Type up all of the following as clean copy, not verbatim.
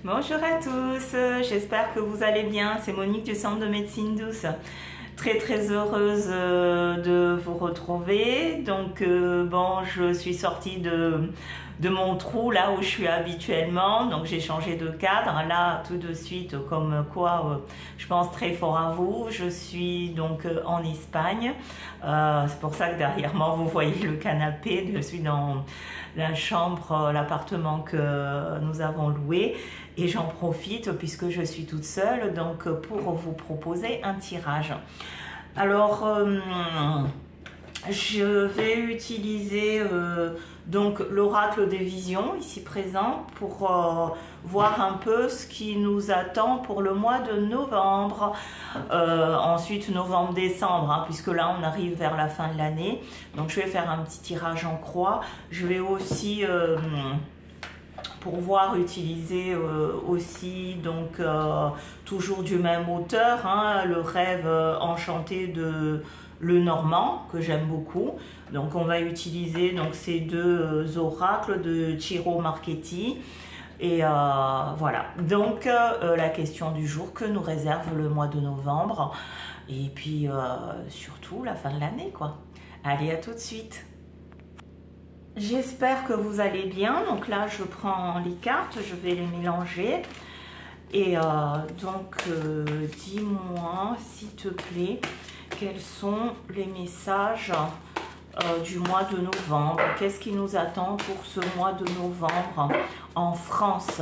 Bonjour à tous, j'espère que vous allez bien. C'est Monique du Centre de Médecine Douce. Très heureuse de vous retrouver. Donc bon, je suis sortie de mon trou là où je suis habituellement. Donc j'ai changé de cadre. Là tout de suite, comme quoi je pense très fort à vous. Je suis donc en Espagne. C'est pour ça que derrière moi vous voyez le canapé. Je suis dans la chambre, l'appartement que nous avons loué. Et j'en profite puisque je suis toute seule donc pour vous proposer un tirage. Alors je vais utiliser donc l'oracle des visions ici présent pour voir un peu ce qui nous attend pour le mois de novembre, ensuite novembre-décembre, hein, puisque là on arrive vers la fin de l'année. Donc je vais faire un petit tirage en croix. Je vais aussi pour voir utiliser aussi donc toujours du même auteur, hein, le rêve enchanté de Lenormand, que j'aime beaucoup. Donc on va utiliser donc ces deux oracles de Ciro Marchetti. Et voilà, donc la question du jour, que nous réserve le mois de novembre, et puis surtout la fin de l'année, quoi. Allez, à tout de suite. J'espère que vous allez bien. Donc là, je prends les cartes, je vais les mélanger. Et donc, dis-moi, s'il te plaît, quels sont les messages du mois de novembre? Qu'est-ce qui nous attend pour ce mois de novembre en France?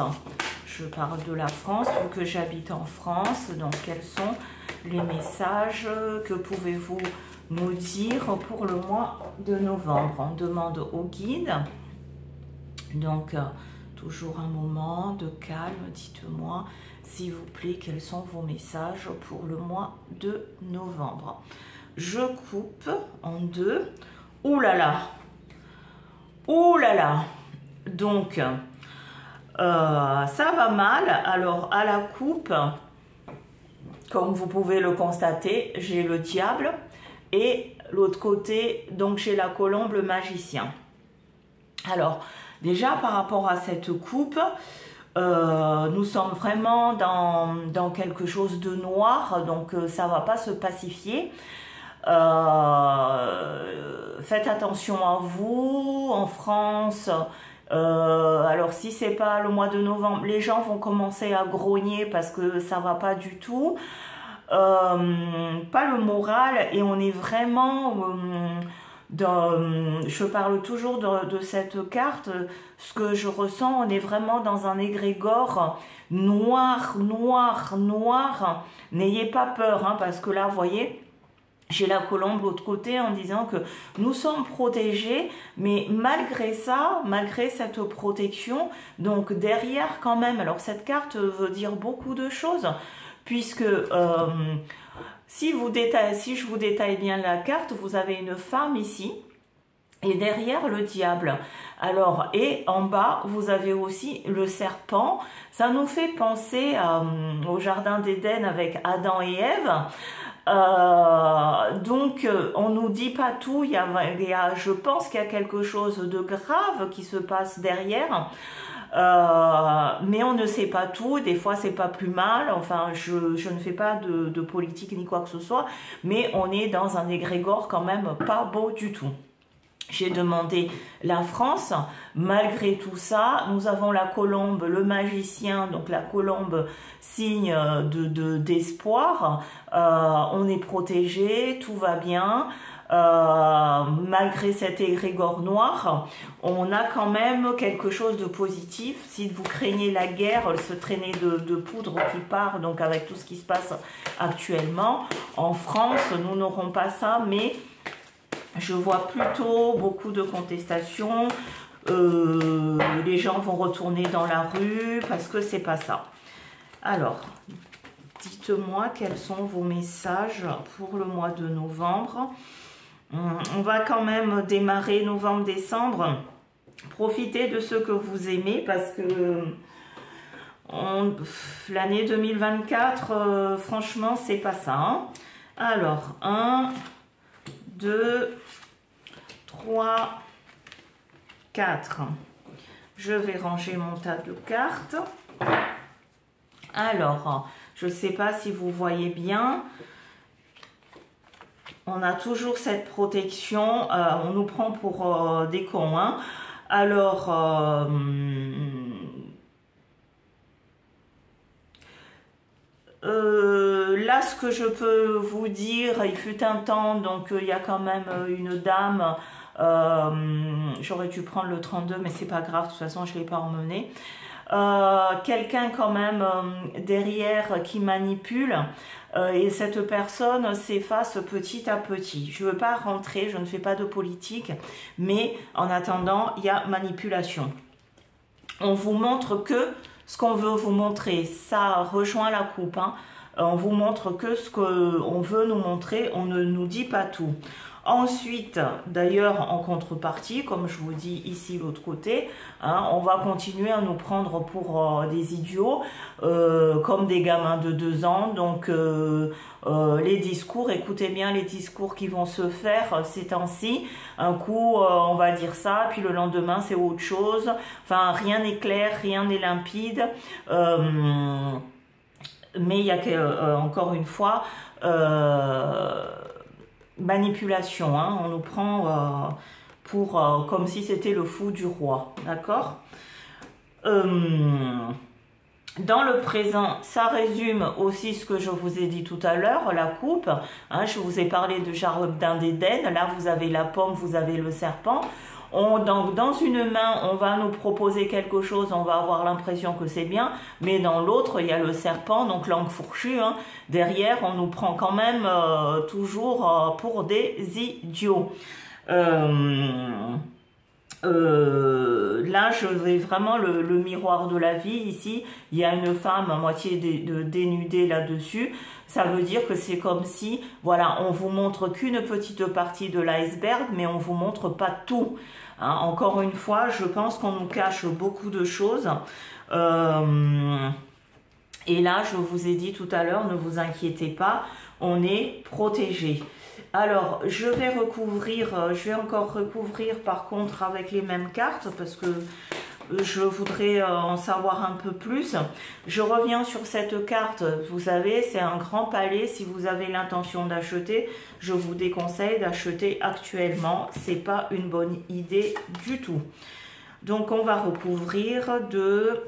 Je parle de la France, vu que j'habite en France. Donc, quels sont les messages? Que pouvez-vous nous dire pour le mois de novembre? On demande au guide. Donc, toujours un moment de calme. Dites-moi, s'il vous plaît, quels sont vos messages pour le mois de novembre. Je coupe en deux. Ouh là là! Ouh là là! Donc, ça va mal. Alors, à la coupe, comme vous pouvez le constater, j'ai le diable. Et l'autre côté, donc j'ai la colombe, le magicien. Alors, déjà par rapport à cette coupe, nous sommes vraiment dans quelque chose de noir, donc ça ne va pas se pacifier. Faites attention à vous, en France. Alors si c'est pas le mois de novembre, les gens vont commencer à grogner parce que ça va pas du tout. Pas le moral, et on est vraiment je parle toujours de cette carte. Ce que je ressens, on est vraiment dans un égrégore noir. N'ayez pas peur, hein, parce que là vous voyez, j'ai la colombe de l'autre côté en disant que nous sommes protégés, mais malgré ça, malgré cette protection, donc derrière quand même, alors cette carte veut dire beaucoup de choses, puisque si je vous détaille bien la carte, vous avez une femme ici et derrière le diable. Alors, et en bas, vous avez aussi le serpent. Ça nous fait penser au jardin d'Éden avec Adam et Ève. Donc, on nous dit pas tout. Je pense qu'il y a quelque chose de grave qui se passe derrière. Mais on ne sait pas tout, des fois c'est pas plus mal, enfin je ne fais pas de politique ni quoi que ce soit, mais on est dans un égrégore quand même pas beau du tout. J'ai demandé la France, malgré tout ça, nous avons la colombe, le magicien, donc la colombe signe d'espoir, on est protégé, tout va bien. Malgré cet égrégore noir, on a quand même quelque chose de positif. Si vous craignez la guerre, ce traîner de poudre qui part, donc avec tout ce qui se passe actuellement, en France, nous n'aurons pas ça, mais je vois plutôt beaucoup de contestations. Les gens vont retourner dans la rue parce que c'est pas ça. Alors, dites-moi quels sont vos messages pour le mois de novembre. On va quand même démarrer novembre-décembre. Profitez de ce que vous aimez parce que l'année 2024, franchement, c'est pas ça. Hein. Alors, 1, 2, 3, 4. Je vais ranger mon tas de cartes. Alors, je ne sais pas si vous voyez bien. On a toujours cette protection. On nous prend pour des cons. Hein. Alors, là, ce que je peux vous dire, il fut un temps, donc il y a quand même une dame, j'aurais dû prendre le 32, mais c'est pas grave, de toute façon, je ne l'ai pas emmené. Quelqu'un quand même derrière qui manipule et cette personne s'efface petit à petit. Je ne veux pas rentrer, je ne fais pas de politique, mais en attendant, il y a manipulation. On vous montre que ce qu'on veut vous montrer, ça rejoint la coupe. Hein. On vous montre que ce qu'on veut nous montrer, on ne nous dit pas tout. Ensuite, d'ailleurs, en contrepartie, comme je vous dis ici l'autre côté, hein, on va continuer à nous prendre pour des idiots, comme des gamins de 2 ans. Donc, les discours, écoutez bien les discours qui vont se faire ces temps-ci. Un coup, on va dire ça, puis le lendemain, c'est autre chose. Enfin, rien n'est clair, rien n'est limpide. Mais il y a encore une fois... manipulation, hein. On nous prend pour comme si c'était le fou du roi, d'accord. Dans le présent, ça résume aussi ce que je vous ai dit tout à l'heure, la coupe, hein, je vous ai parlé de jardin d'Éden, là vous avez la pomme, vous avez le serpent. Donc, dans une main, on va nous proposer quelque chose, on va avoir l'impression que c'est bien, mais dans l'autre, il y a le serpent, donc langue fourchue. Hein. Derrière, on nous prend quand même toujours pour des idiots. Là, je vais vraiment le miroir de la vie. Ici, il y a une femme à moitié dénudée là-dessus. Ça veut dire que c'est comme si, voilà, on vous montre qu'une petite partie de l'iceberg, mais on vous montre pas tout. Hein, encore une fois, je pense qu'on nous cache beaucoup de choses. Et là, je vous ai dit tout à l'heure, ne vous inquiétez pas, on est protégé. Alors, je vais encore recouvrir par contre avec les mêmes cartes parce que je voudrais en savoir un peu plus. Je reviens sur cette carte, vous savez, c'est un grand palais. Si vous avez l'intention d'acheter, je vous déconseille d'acheter actuellement. C'est pas une bonne idée du tout. Donc, on va recouvrir 2,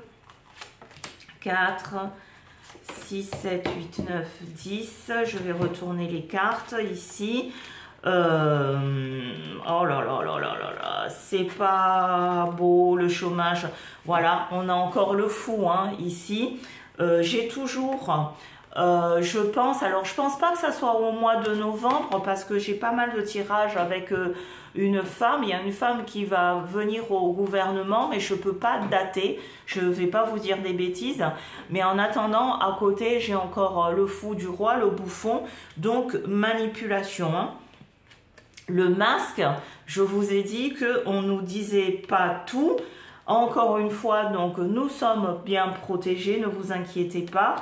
4, 6, 7, 8, 9, 10. Je vais retourner les cartes ici. Oh là là là là là là, c'est pas beau le chômage. Voilà, on a encore le fou hein, ici. J'ai toujours, je pense pas que ça soit au mois de novembre parce que j'ai pas mal de tirages avec une femme. Il y a une femme qui va venir au gouvernement, mais je peux pas dater. Je vais pas vous dire des bêtises. Mais en attendant, à côté, j'ai encore le fou du roi, le bouffon. Donc, manipulation. Hein. Le masque, je vous ai dit qu'on ne nous disait pas tout. Encore une fois, donc nous sommes bien protégés, ne vous inquiétez pas.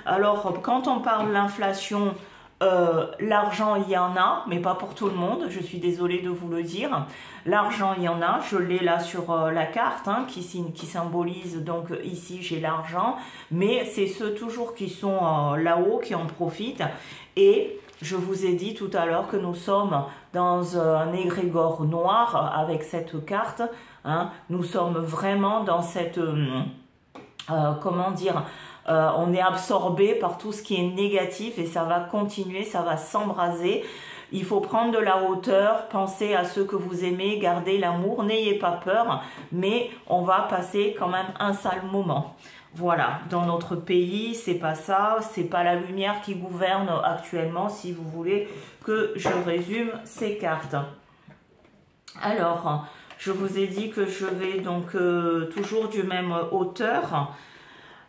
Alors, quand on parle de l'inflation, l'argent, il y en a, mais pas pour tout le monde. Je suis désolée de vous le dire. L'argent, il y en a. Je l'ai là sur la carte hein, qui symbolise, donc ici, j'ai l'argent. Mais c'est ceux toujours qui sont là-haut qui en profitent. Et je vous ai dit tout à l'heure que nous sommes dans un égrégore noir avec cette carte. Hein. Nous sommes vraiment dans cette... comment dire, on est absorbé par tout ce qui est négatif et ça va continuer, ça va s'embraser. Il faut prendre de la hauteur, penser à ceux que vous aimez, garder l'amour, n'ayez pas peur, mais on va passer quand même un sale moment. Voilà, dans notre pays, c'est pas ça, c'est pas la lumière qui gouverne actuellement, si vous voulez que je résume ces cartes. Alors, je vous ai dit que je vais donc toujours du même auteur.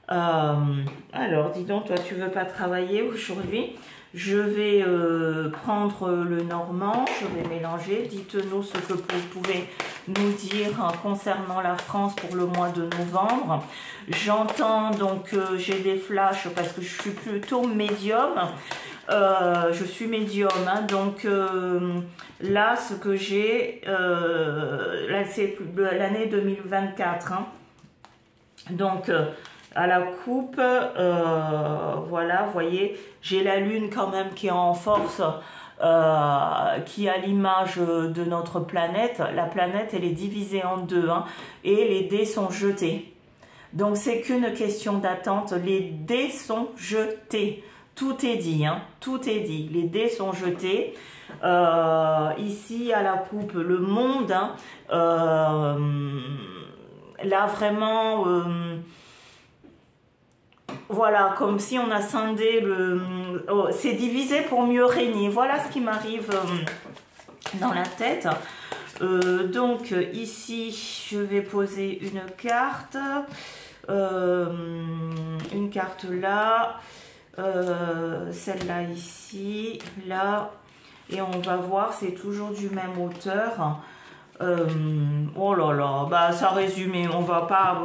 Alors, dis donc, toi, tu veux pas travailler aujourd'hui? Je vais prendre le normand, je vais mélanger. Dites-nous ce que vous pouvez nous dire concernant la France pour le mois de novembre. J'entends donc, j'ai des flashs parce que je suis plutôt médium. Je suis médium, hein, donc là, ce que j'ai, là, c'est l'année 2024. Hein. Donc, à la coupe, voilà, vous voyez, j'ai la lune quand même qui est en force, qui a l'image de notre planète. La planète, elle est divisée en deux, hein, et les dés sont jetés. Donc, c'est qu'une question d'attente. Les dés sont jetés. Tout est dit, hein, tout est dit. Les dés sont jetés. Ici, à la coupe, le monde, hein, là, vraiment... voilà, comme si on a scindé le... Oh, c'est divisé pour mieux régner. Voilà ce qui m'arrive dans la tête. Donc, ici, je vais poser une carte. Une carte là. Celle-là ici. Là. Et on va voir, c'est toujours du même auteur. Oh là là, bah ça résume, on va pas...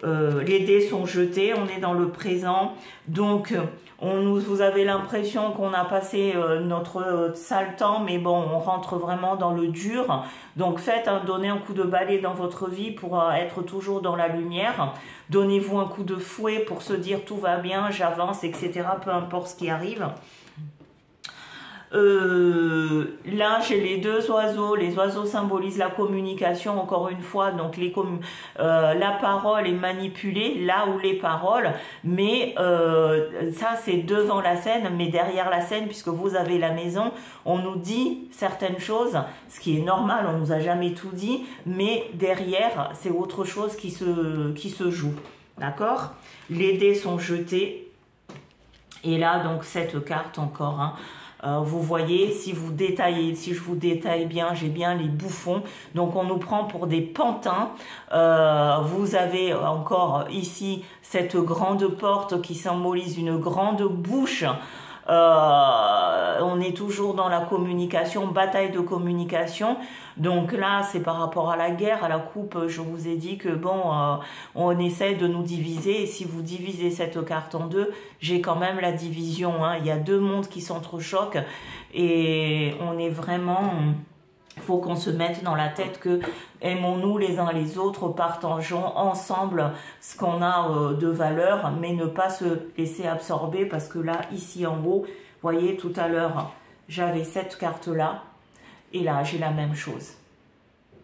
les dés sont jetés, on est dans le présent, donc vous avez l'impression qu'on a passé notre sale temps, mais bon, on rentre vraiment dans le dur. Donc faites, donnez un coup de balai dans votre vie pour être toujours dans la lumière. Donnez-vous un coup de fouet pour se dire tout va bien, j'avance, etc. Peu importe ce qui arrive. Là j'ai les deux oiseaux. Les oiseaux symbolisent la communication, encore une fois, donc la parole est manipulée là où les paroles, mais ça c'est devant la scène, mais derrière la scène, puisque vous avez la maison, on nous dit certaines choses, ce qui est normal, on nous a jamais tout dit, mais derrière c'est autre chose qui se joue, d'accord? Les dés sont jetés, et là donc cette carte encore, hein. Vous voyez, si vous détaillez, si je vous détaille bien, j'ai bien les bouffons. Donc on nous prend pour des pantins. Vous avez encore ici cette grande porte qui symbolise une grande bouche. On est toujours dans la communication, bataille de communication. Donc là, c'est par rapport à la guerre, à la coupe. Je vous ai dit que bon, on essaie de nous diviser. Et si vous divisez cette carte en deux, j'ai quand même la division, hein. Il y a deux mondes qui s'entrechoquent et on est vraiment... Il faut qu'on se mette dans la tête que aimons-nous les uns les autres, partageons ensemble ce qu'on a de valeur, mais ne pas se laisser absorber, parce que là, ici en haut, vous voyez, tout à l'heure, j'avais cette carte-là, et là, j'ai la même chose.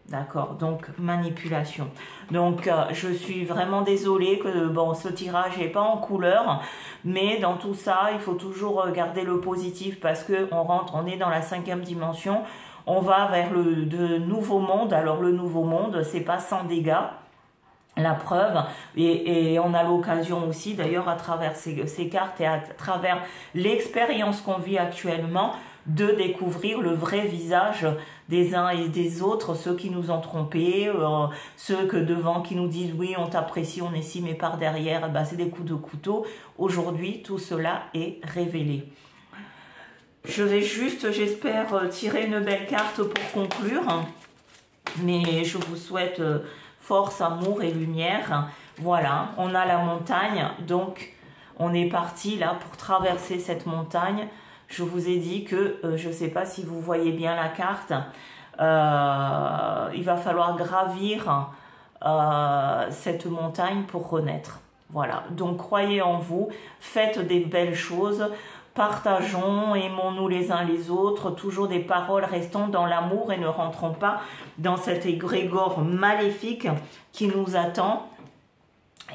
D'accord, donc manipulation. Donc, je suis vraiment désolée que bon, ce tirage n'est pas en couleur, mais dans tout ça, il faut toujours garder le positif, parce que on est dans la 5e dimension. On va vers de nouveaux mondes. Alors le nouveau monde, c'est pas sans dégâts, la preuve. Et on a l'occasion aussi, d'ailleurs, à travers ces cartes et à travers l'expérience qu'on vit actuellement, de découvrir le vrai visage des uns et des autres, ceux qui nous ont trompés, ceux que devant qui nous disent oui, on t'apprécie, on est ci, mais par derrière, bah, c'est des coups de couteau. Aujourd'hui, tout cela est révélé. Je vais juste, j'espère, tirer une belle carte pour conclure. Mais je vous souhaite force, amour et lumière. Voilà, on a la montagne. Donc, on est parti là pour traverser cette montagne. Je vous ai dit que, je ne sais pas si vous voyez bien la carte, il va falloir gravir cette montagne pour renaître. Voilà, donc croyez en vous, faites des belles choses. Partageons, aimons-nous les uns les autres, toujours des paroles, restons dans l'amour et ne rentrons pas dans cet égrégore maléfique qui nous attend.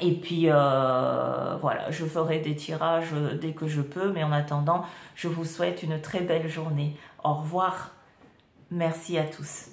Et puis voilà, je ferai des tirages dès que je peux, mais en attendant, je vous souhaite une très belle journée. Au revoir, merci à tous.